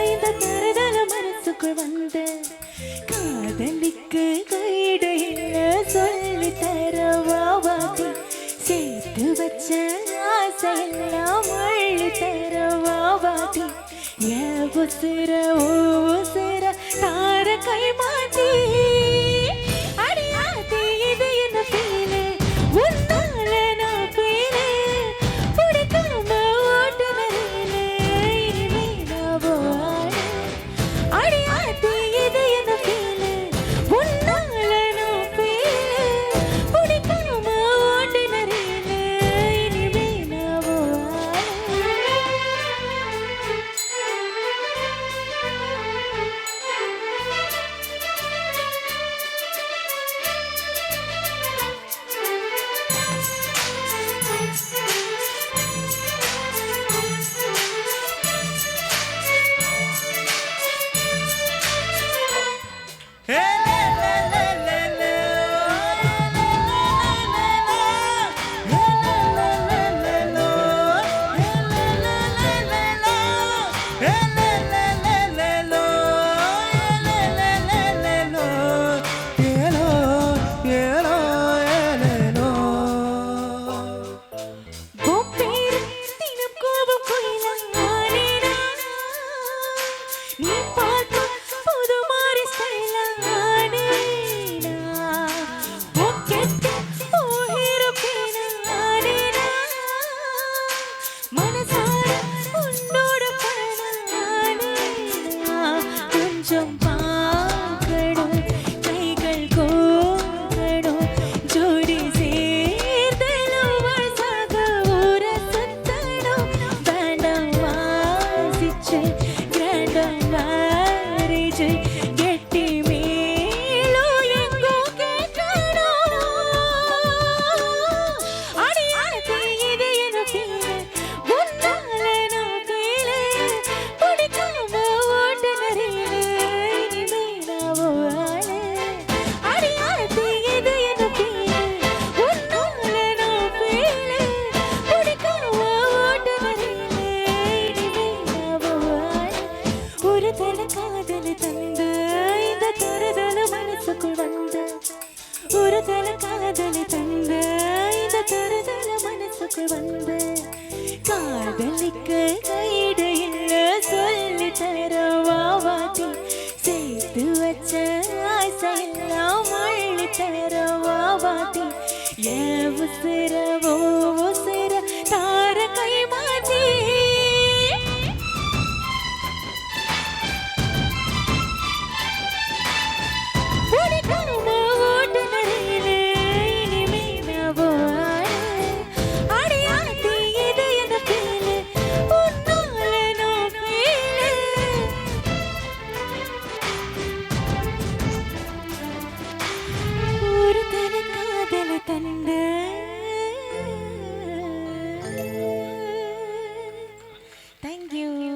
இந்த தரதல மனசுக்குள் வந்த காதலிக்கு கைடையில சொல்லி தரவாவாதி சேர்த்து வச்ச ஆசையெல்லாம் அள்ளி தரவாவாதி உசிர உசிர தார கை மாட்டி அடியாத்தி இது என்ன ஃபீலு உன்னால நான் ஃபீலு பிடிக்காம ஓட்டுனரிலே இனிமே நான் போவாடு அடியாத்தி இது என்ன ஃபீலு உன்னால நான் ஃபீலு பிடிக்காம ஓட்டுனரிலே இனிமே நான் போவாடு ஒரு தலக்கா